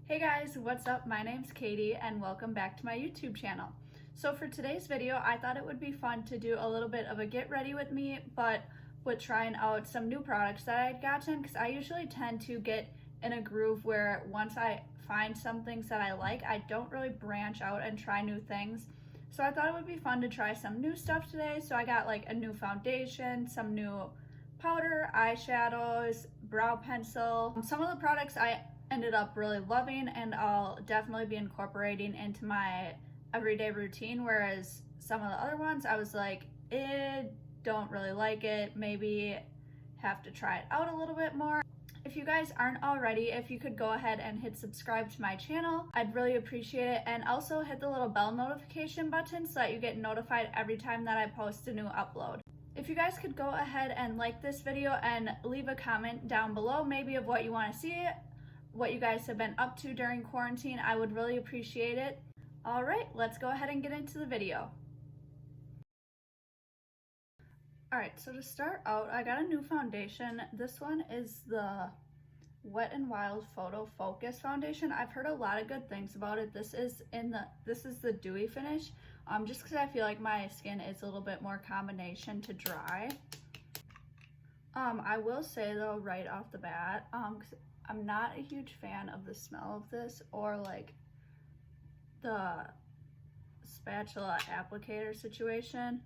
Hey guys, what's up? My name's Katie and welcome back to my YouTube channel. So for today's video, I thought it would be fun to do a little bit of a get ready with me, but with trying out some new products that I'd gotten, because I usually tend to get in a groove where once I find some things that I like, I don't really branch out and try new things. So I thought it would be fun to try some new stuff today. So I got like a new foundation, some new powder, eyeshadows, brow pencil. Some of the products I ended up really loving and I'll definitely be incorporating into my everyday routine, whereas some of the other ones I was like, don't really like it, maybe have to try it out a little bit more. If you guys aren't already, if you could go ahead and hit subscribe to my channel, I'd really appreciate it, and also hit the little bell notification button so that you get notified every time that I post a new upload. If you guys could go ahead and like this video and leave a comment down below maybe of what you want to see, what you guys have been up to during quarantine, I would really appreciate it. All right, let's go ahead and get into the video. All right, so to start out, I got a new foundation. This one is the Wet n Wild Photo Focus foundation. I've heard a lot of good things about it. This is the dewy finish, just because I feel like my skin is a little bit more combination to dry. I will say though, right off the bat, 'cause I'm not a huge fan of the smell of this or like the spatula applicator situation,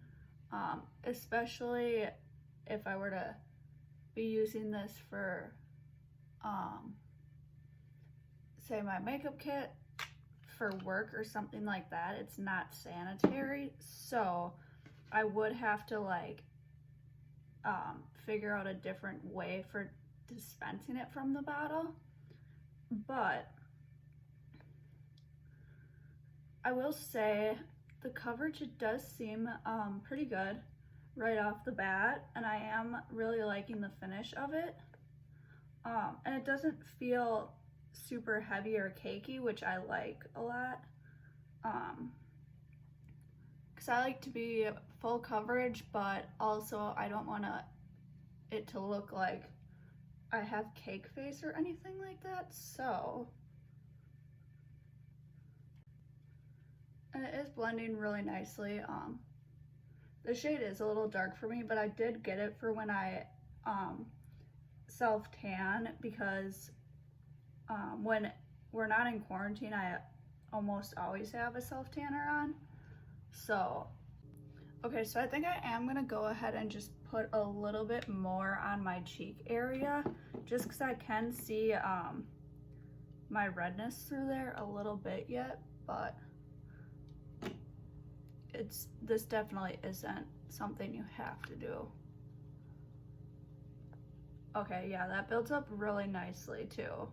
especially if I were to be using this for say my makeup kit for work or something like that. It's not sanitary, so I would have to like figure out a different way for dispensing it from the bottle. But I will say the coverage, it does seem pretty good right off the bat, and I am really liking the finish of it. And it doesn't feel super heavy or cakey, which I like a lot, because I like to be full coverage, but also I don't want it to look like I have cake face or anything like that. So, and it is blending really nicely. The shade is a little dark for me, but I did get it for when I self tan, because when we're not in quarantine, I almost always have a self tanner on. So okay, so I think I am gonna go ahead and just put a little bit more on my cheek area, just because I can see my redness through there a little bit yet, but this definitely isn't something you have to do. Okay, yeah, that builds up really nicely too.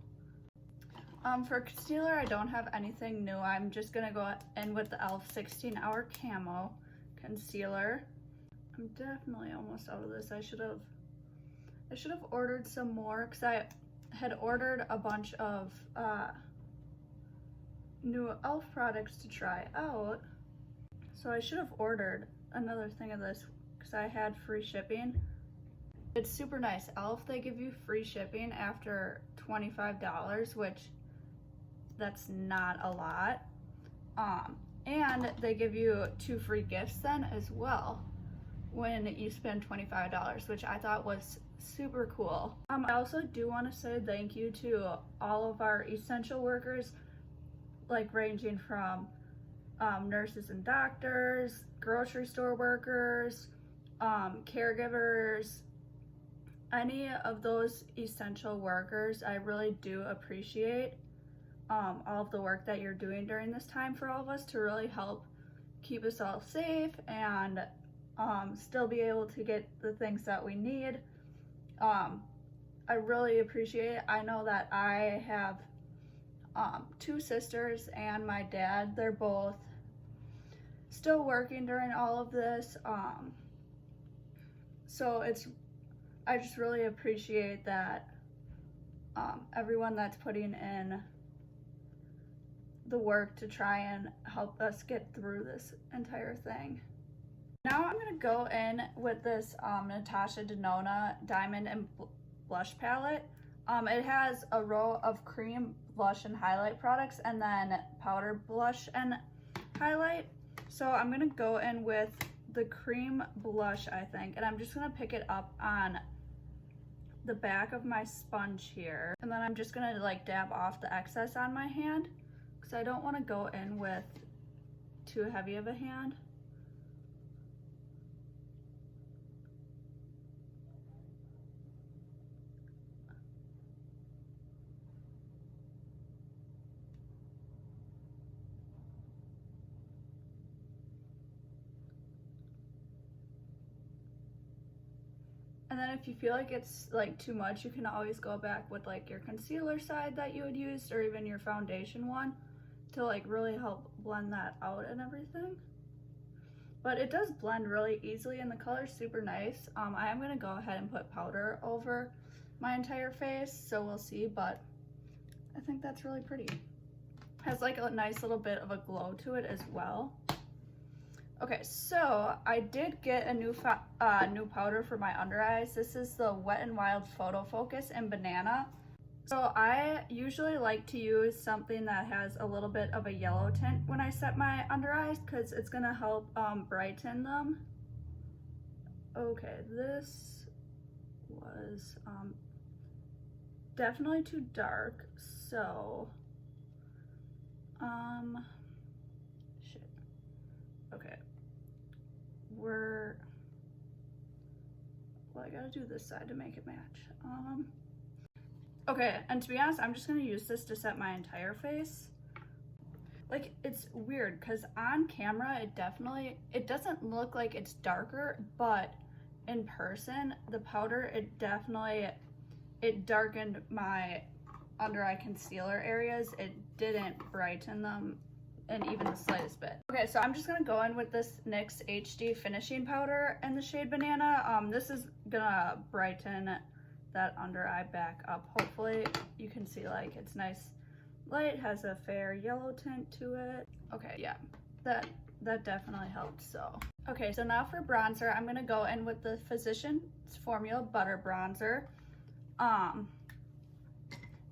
For concealer, I don't have anything new. I'm just gonna go in with the e.l.f. 16-Hour Camo Concealer. I'm definitely almost out of this. I should have ordered some more, because I had ordered a bunch of new e.l.f. products to try out. So I should have ordered another thing of this because I had free shipping. It's super nice. e.l.f., they give you free shipping after $25, which that's not a lot. And they give you 2 free gifts then as well when you spend $25, which I thought was super cool. I also do want to say thank you to all of our essential workers, like ranging from nurses and doctors, grocery store workers, caregivers, any of those essential workers. I really do appreciate all of the work that you're doing during this time for all of us to really help keep us all safe and still be able to get the things that we need. I really appreciate it. I know that I have 2 sisters and my dad. They're both still working during all of this. So I just really appreciate that everyone that's putting in the work to try and help us get through this entire thing. Now I'm gonna go in with this Natasha Denona Diamond and Blush Palette. It has a row of cream, blush, and highlight products, and then powder, blush, and highlight. So I'm gonna go in with the cream blush, I think, and I'm just gonna pick it up on the back of my sponge here. And then I'm just gonna like dab off the excess on my hand because I don't wanna go in with too heavy of a hand. And then if you feel like it's like too much, you can always go back with like your concealer side that you would use, or even your foundation one, to like really help blend that out and everything. But it does blend really easily and the color's super nice. I am gonna go ahead and put powder over my entire face, so we'll see, but I think that's really pretty. Has like a nice little bit of a glow to it as well. Okay, so I did get a new powder for my under eyes. This is the Wet n Wild Photo Focus in Banana. So I usually like to use something that has a little bit of a yellow tint when I set my under eyes because it's gonna help brighten them. Okay, this was definitely too dark, so shit. Okay. Well, I gotta do this side to make it match. Okay, and to be honest, I'm just gonna use this to set my entire face. Like, it's weird because on camera it doesn't look like it's darker, but in person the powder, it darkened my under eye concealer areas. It didn't brighten them in even the slightest bit. Okay, so I'm just gonna go in with this NYX HD finishing powder in the shade Banana. This is gonna brighten that under eye back up. Hopefully you can see like it's nice light, has a fair yellow tint to it. Okay, yeah, that definitely helped. So okay, so now for bronzer, I'm gonna go in with the Physicians Formula Butter Bronzer.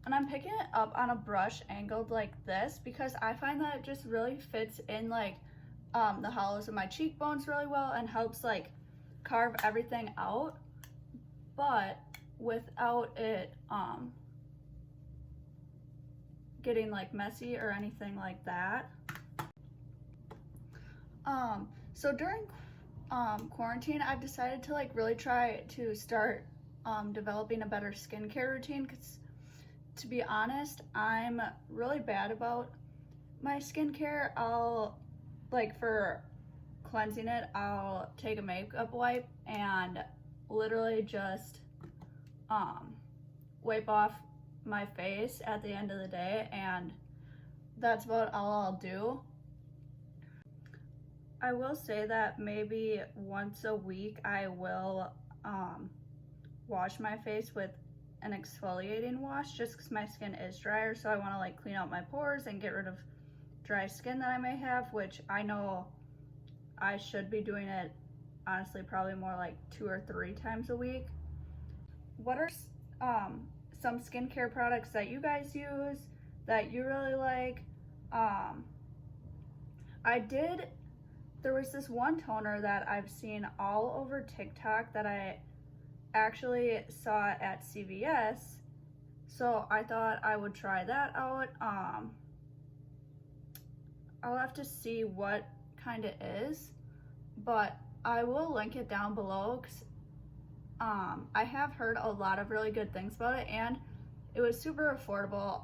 And I'm picking it up on a brush angled like this because I find that it just really fits in like the hollows of my cheekbones really well and helps like carve everything out, but without it getting like messy or anything like that. So during quarantine, I've decided to like really try to start developing a better skincare routine because, to be honest, I'm really bad about my skincare. I'll, like, for cleansing it, I'll take a makeup wipe and literally just wipe off my face at the end of the day, and that's about all I'll do. I will say that maybe once a week I will wash my face with an exfoliating wash just because my skin is drier, so I want to like clean out my pores and get rid of dry skin that I may have, which I know I should be doing it honestly probably more like 2 or 3 times a week. What are some skincare products that you guys use that you really like? There was this one toner that I've seen all over TikTok that I actually saw at CVS, so I thought I would try that out. I'll have to see what kind it is, but I will link it down below because I have heard a lot of really good things about it, and it was super affordable.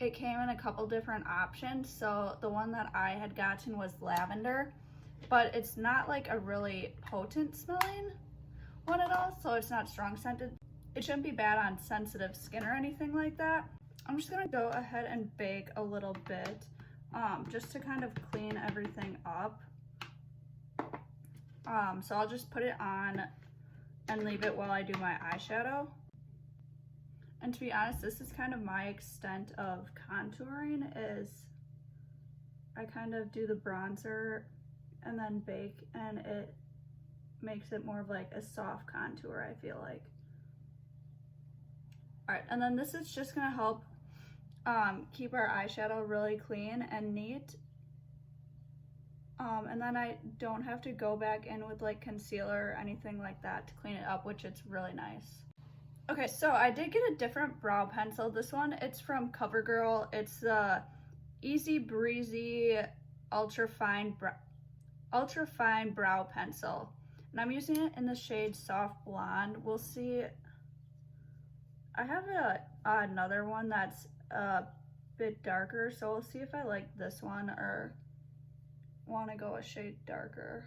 It came in a couple different options, so the one that I had gotten was lavender, but it's not like a really potent smelling one at all, so it's not strong scented. It shouldn't be bad on sensitive skin or anything like that. I'm just gonna go ahead and bake a little bit just to kind of clean everything up. So I'll just put it on and leave it while I do my eyeshadow. And to be honest, this is kind of my extent of contouring, is I kind of do the bronzer and then bake, and it makes it more of like a soft contour, I feel like. All right, and then this is just gonna help keep our eyeshadow really clean and neat. And then I don't have to go back in with like concealer or anything like that to clean it up, which it's really nice. Okay, so I did get a different brow pencil. This one, it's from CoverGirl. It's the Easy Breezy Ultra Fine Brow Pencil. And I'm using it in the shade Soft Blonde. We'll see. I have another one that's a bit darker, so we'll see if I like this one or want to go a shade darker.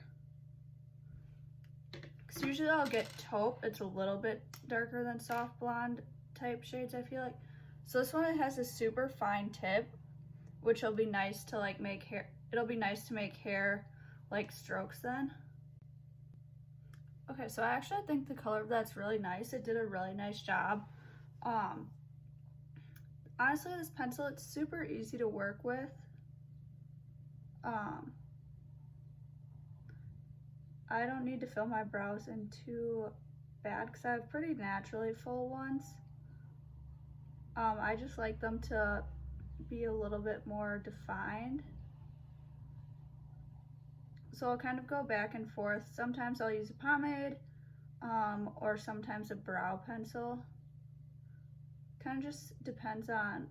Because usually I'll get taupe. It's a little bit darker than Soft Blonde type shades, I feel like. So this one, it has a super fine tip, which will be nice to like make hair. It'll be nice to make hair like strokes then. Okay, so I actually think the color of that's really nice. It did a really nice job. Honestly, this pencil, it's super easy to work with. I don't need to fill my brows in too bad because I have pretty naturally full ones. I just like them to be a little bit more defined. So I'll kind of go back and forth. Sometimes I'll use a pomade or sometimes a brow pencil. Kind of just depends on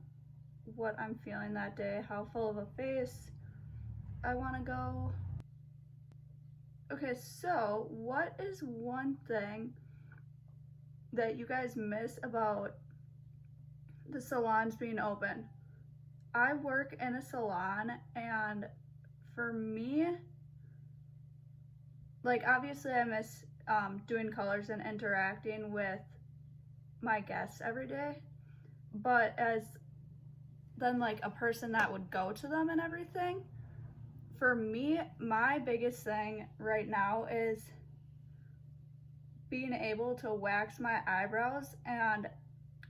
what I'm feeling that day, how full of a face I want to go. Okay, so what is one thing that you guys miss about the salons being open? I work in a salon, and for me, like obviously I miss doing colors and interacting with my guests every day, but as then like a person that would go to them and everything, for me, my biggest thing right now is being able to wax my eyebrows, and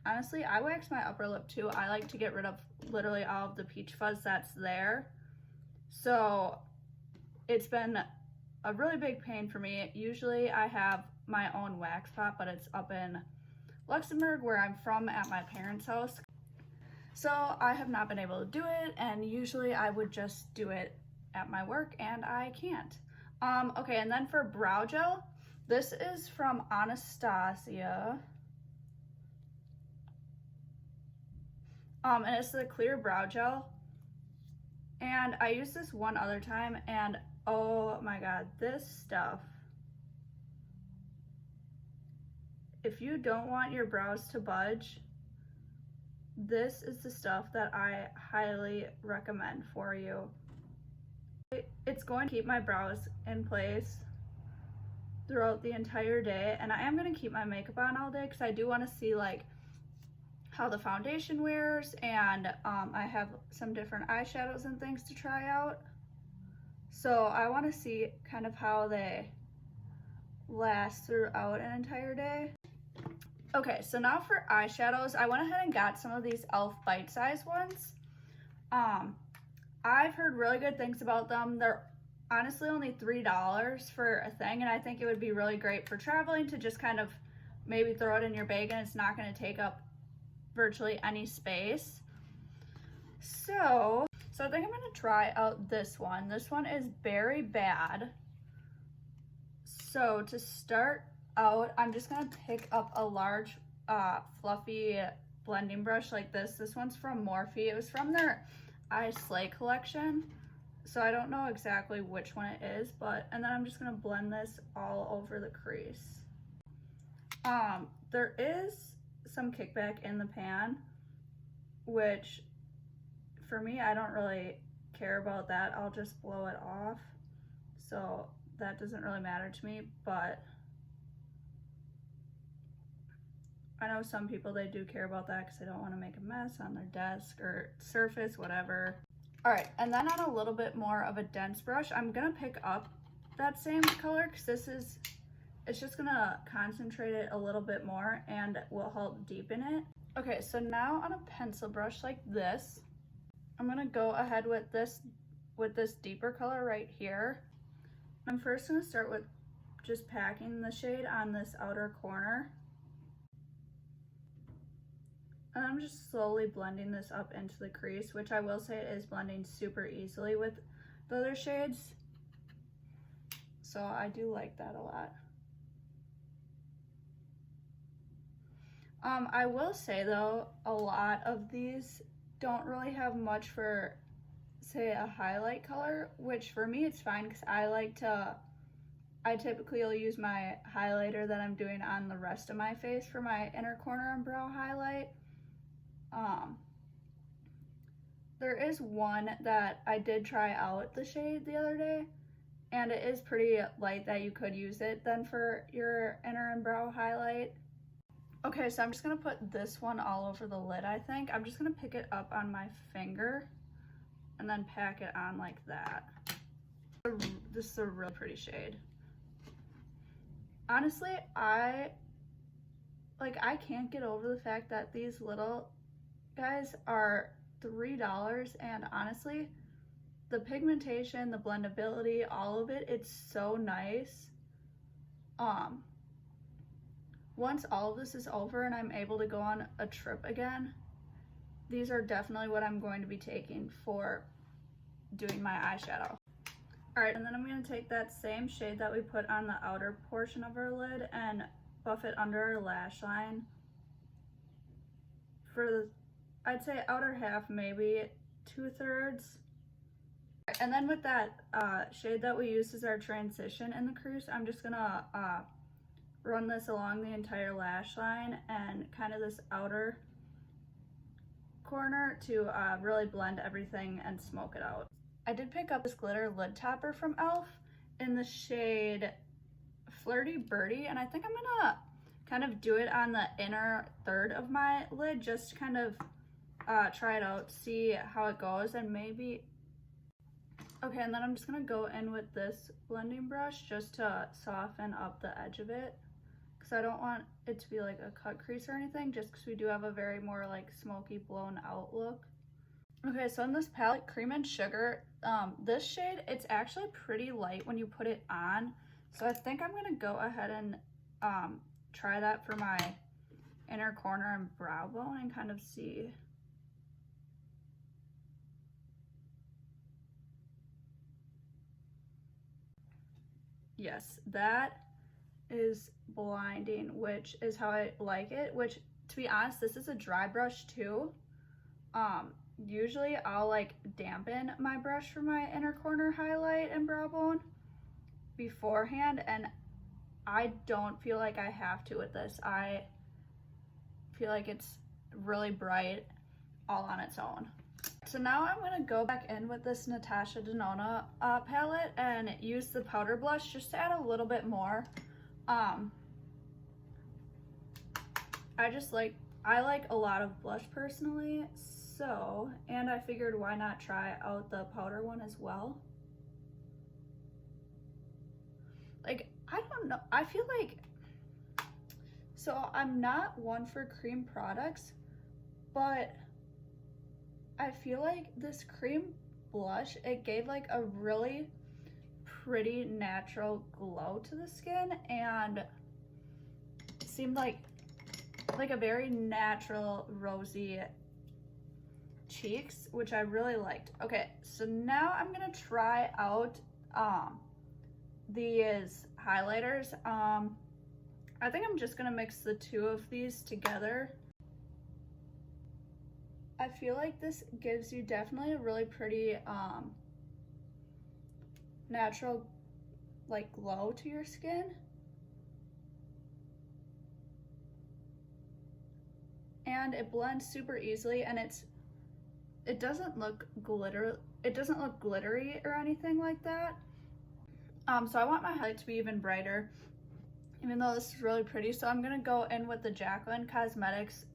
honestly, I wax my upper lip too. I like to get rid of literally all of the peach fuzz that's there. So it's been a really big pain for me. Usually I have my own wax pot, but it's up in Luxembourg, where I'm from, at my parents' house. So I have not been able to do it, and usually I would just do it at my work, and I can't. Okay, and then for brow gel, this is from Anastasia. And it's the clear brow gel. And I used this one other time, and oh my god, this stuff. If you don't want your brows to budge, this is the stuff that I highly recommend for you. It's going to keep my brows in place throughout the entire day, and I am going to keep my makeup on all day because I do want to see like how the foundation wears, and I have some different eyeshadows and things to try out. So I want to see kind of how they last throughout an entire day. Okay, so now for eyeshadows, I went ahead and got some of these e.l.f. bite-sized ones. I've heard really good things about them. They're honestly only $3 for a thing, and I think it would be really great for traveling to just kind of maybe throw it in your bag, and it's not going to take up virtually any space. So I think I'm going to try out this one. This one is Berry Bad. So to start out, I'm just going to pick up a large fluffy blending brush like this. This one's from Morphe. It was from their I Slay collection, so I don't know exactly which one it is, and then I'm just going to blend this all over the crease. There is some kickback in the pan, which for me, I don't really care about that. I'll just blow it off, so that doesn't really matter to me, but I know some people, they do care about that because they don't want to make a mess on their desk or surface, whatever. All right, and then on a little bit more of a dense brush, I'm gonna pick up that same color because it's just gonna concentrate it a little bit more and will help deepen it. Okay, so now on a pencil brush like this, I'm gonna go ahead with this deeper color right here. I'm first gonna start with just packing the shade on this outer corner. And I'm just slowly blending this up into the crease, which I will say it is blending super easily with the other shades. So I do like that a lot. I will say though, a lot of these don't really have much for, say, a highlight color, which for me it's fine because I typically will use my highlighter that I'm doing on the rest of my face for my inner corner and brow highlight. There is one that I did try out the shade the other day, and it is pretty light that you could use it then for your inner and brow highlight. Okay, so I'm just gonna put this one all over the lid, I think. I'm just gonna pick it up on my finger and then pack it on like that. This is a really pretty shade. Honestly, I can't get over the fact that these little guys are $3, and honestly, the pigmentation, the blendability, all of it, it's so nice. Once all of this is over and I'm able to go on a trip again, these are definitely what I'm going to be taking for doing my eyeshadow. All right, and then I'm gonna take that same shade that we put on the outer portion of our lid and buff it under our lash line for the, I'd say outer half, maybe 2/3. And then with that shade that we use as our transition in the crease, I'm just gonna run this along the entire lash line and kind of this outer corner to really blend everything and smoke it out. I did pick up this glitter lid topper from e.l.f. in the shade Flirty Birdie, and I think I'm gonna kind of do it on the inner third of my lid, just to kind of try it out, see how it goes, and maybe. Okay, and then I'm just gonna go in with this blending brush just to soften up the edge of it, because I don't want it to be like a cut crease or anything, just because we do have a very more like smoky blown out look. Okay, so in this palette, Cream and Sugar, this shade, it's actually pretty light when you put it on, so I think I'm gonna go ahead and try that for my inner corner and brow bone and kind of see. Yes, that is blinding, which is how I like it, which, to be honest, this is a dry brush too. Usually I'll like dampen my brush for my inner corner highlight and brow bone beforehand, and I don't feel like I have to with this. I feel like it's really bright all on its own. So now I'm gonna go back in with this Natasha Denona palette and use the powder blush just to add a little bit more. I like a lot of blush personally, so, and I figured why not try out the powder one as well. Like, I don't know, I feel like, so I'm not one for cream products, but I feel like this cream blush, it gave like a really pretty natural glow to the skin, and it seemed like a very natural rosy cheeks, which I really liked. Okay, so now I'm gonna try out these highlighters. I think I'm just gonna mix the two of these together. I feel like this gives you definitely a really pretty natural like glow to your skin. And it blends super easily, and it doesn't look glittery or anything like that. So I want my highlight to be even brighter, even though this is really pretty. So I'm gonna go in with the Jaclyn Cosmetics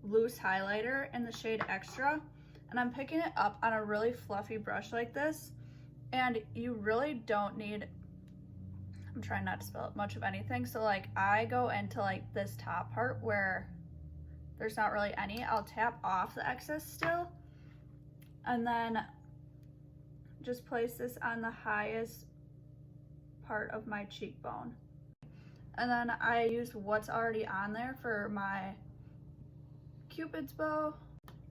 loose highlighter in the shade Extra, and I'm picking it up on a really fluffy brush like this, and you really don't need, I'm trying not to spill up much of anything, so like I go into like this top part where there's not really any. I'll tap off the excess still, and then just place this on the highest part of my cheekbone, and then I use what's already on there for my Cupid's bow,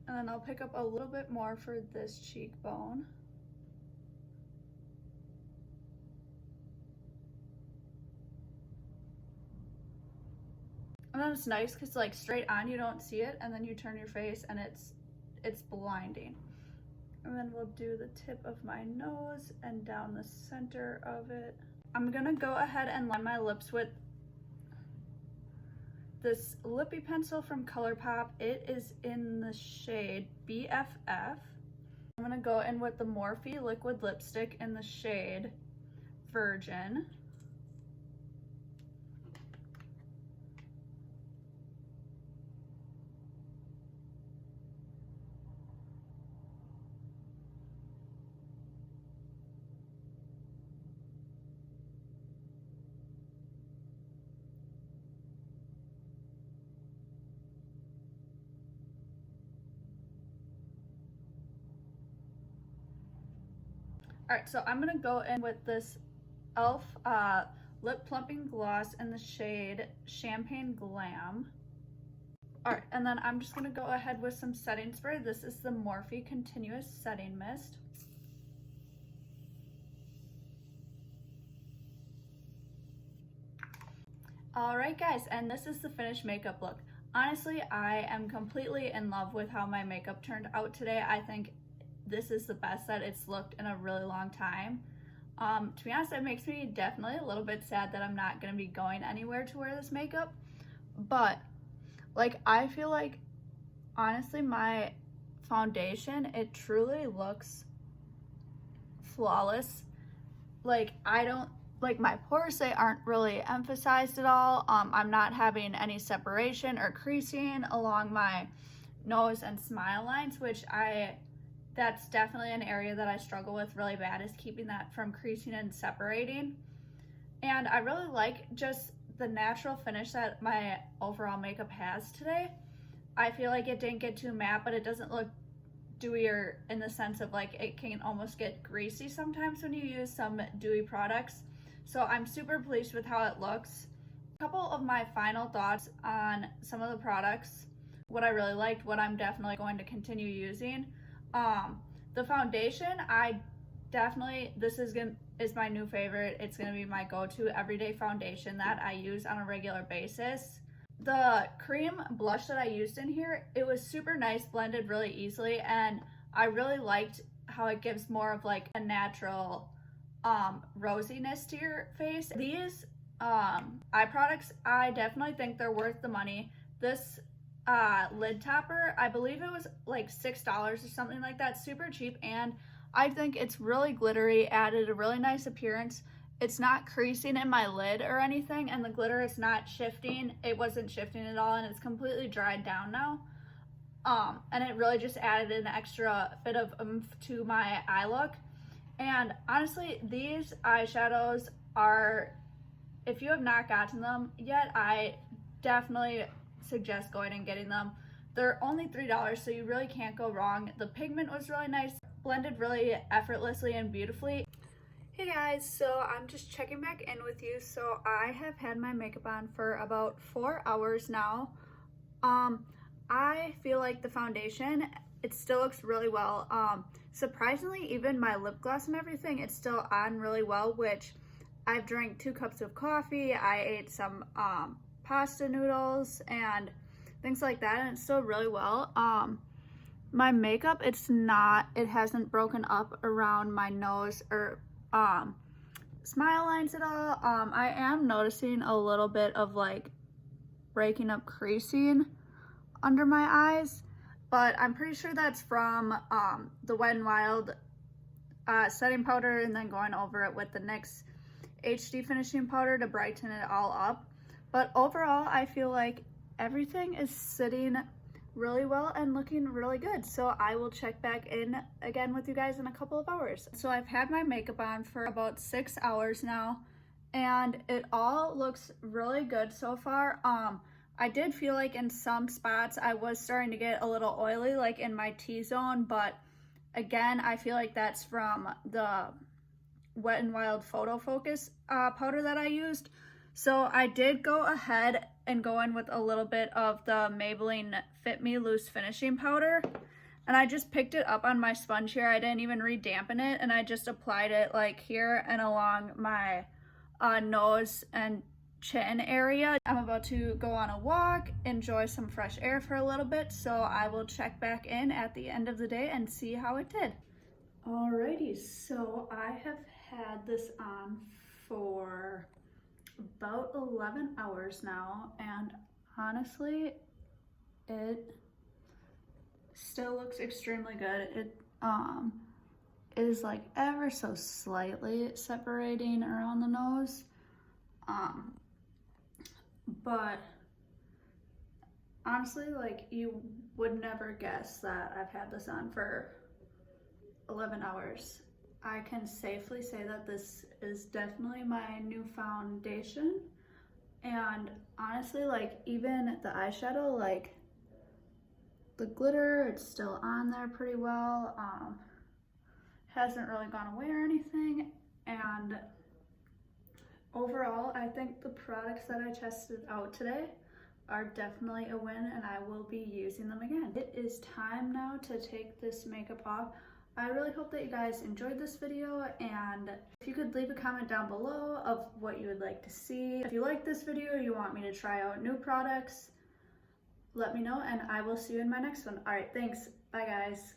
and then I'll pick up a little bit more for this cheekbone. And then it's nice because like straight on you don't see it, and then you turn your face and it's blinding. And then we'll do the tip of my nose and down the center of it. I'm gonna go ahead and line my lips with this lippy pencil from ColourPop. It is in the shade BFF. I'm gonna go in with the Morphe liquid lipstick in the shade Virgin. All right, so I'm gonna go in with this e.l.f. lip plumping gloss in the shade Champagne Glam. All right, and then I'm just gonna go ahead with some setting spray. This is the Morphe Continuous Setting Mist. All right, guys, and this is the finished makeup look. Honestly, I am completely in love with how my makeup turned out today. I think this is the best that it's looked in a really long time. To be honest, it makes me definitely a little bit sad that I'm not gonna be going anywhere to wear this makeup. But like, I feel like honestly my foundation, it truly looks flawless. Like, I don't, like, my pores, they aren't really emphasized at all. I'm not having any separation or creasing along my nose and smile lines, which that's definitely an area that I struggle with really bad, is keeping that from creasing and separating. And I really like just the natural finish that my overall makeup has today. I feel like it didn't get too matte, but it doesn't look dewier in the sense of like it can almost get greasy sometimes when you use some dewy products. So I'm super pleased with how it looks. A couple of my final thoughts on some of the products, what I really liked, what I'm definitely going to continue using. The foundation, I definitely, this is my new favorite. It's gonna be my go-to everyday foundation that I use on a regular basis. The cream blush that I used in here, it was super nice, blended really easily, and I really liked how it gives more of like a natural rosiness to your face. These eye products, I definitely think they're worth the money. This lid topper, I believe it was like $6 or something like that, super cheap, and I think it's really glittery, added a really nice appearance. It's not creasing in my lid or anything, and the glitter is not shifting. It wasn't shifting at all, and it's completely dried down now. And it really just added an extra bit of oomph to my eye look. And honestly, these eyeshadows are, if you have not gotten them yet, I definitely suggest going and getting them. They're only $3, so you really can't go wrong. The pigment was really nice, blended really effortlessly and beautifully. Hey guys, so I'm just checking back in with you. So I have had my makeup on for about 4 hours now. I feel like the foundation, it still looks really well. Surprisingly, even my lip gloss and everything, it's still on really well, which I've drank 2 cups of coffee, I ate some pasta noodles and things like that, and it's still really well. My makeup, it hasn't broken up around my nose or smile lines at all. I am noticing a little bit of like breaking up creasing under my eyes, but I'm pretty sure that's from the Wet n Wild setting powder and then going over it with the NYX HD finishing powder to brighten it all up. But overall, I feel like everything is sitting really well and looking really good. So I will check back in again with you guys in a couple of hours. So I've had my makeup on for about 6 hours now, and it all looks really good so far. I did feel like in some spots I was starting to get a little oily, like in my T-zone, but again, I feel like that's from the Wet n Wild Photo Focus powder that I used. So I did go ahead and go in with a little bit of the Maybelline Fit Me Loose Finishing Powder. And I just picked it up on my sponge here. I didn't even re-dampen it, and I just applied it like here and along my nose and chin area. I'm about to go on a walk, enjoy some fresh air for a little bit, so I will check back in at the end of the day and see how it did. Alrighty, so I have had this on for about 11 hours now, and honestly, it still looks extremely good. It is like ever so slightly separating around the nose, but honestly, like, you would never guess that I've had this on for 11 hours. I can safely say that this is definitely my new foundation, and honestly, like, even the eyeshadow, like the glitter, it's still on there pretty well. Hasn't really gone away or anything, and overall, I think the products that I tested out today are definitely a win, and I will be using them again. It is time now to take this makeup off. I really hope that you guys enjoyed this video, and if you could leave a comment down below of what you would like to see. If you like this video, you want me to try out new products, let me know, and I will see you in my next one. All right, thanks. Bye, guys.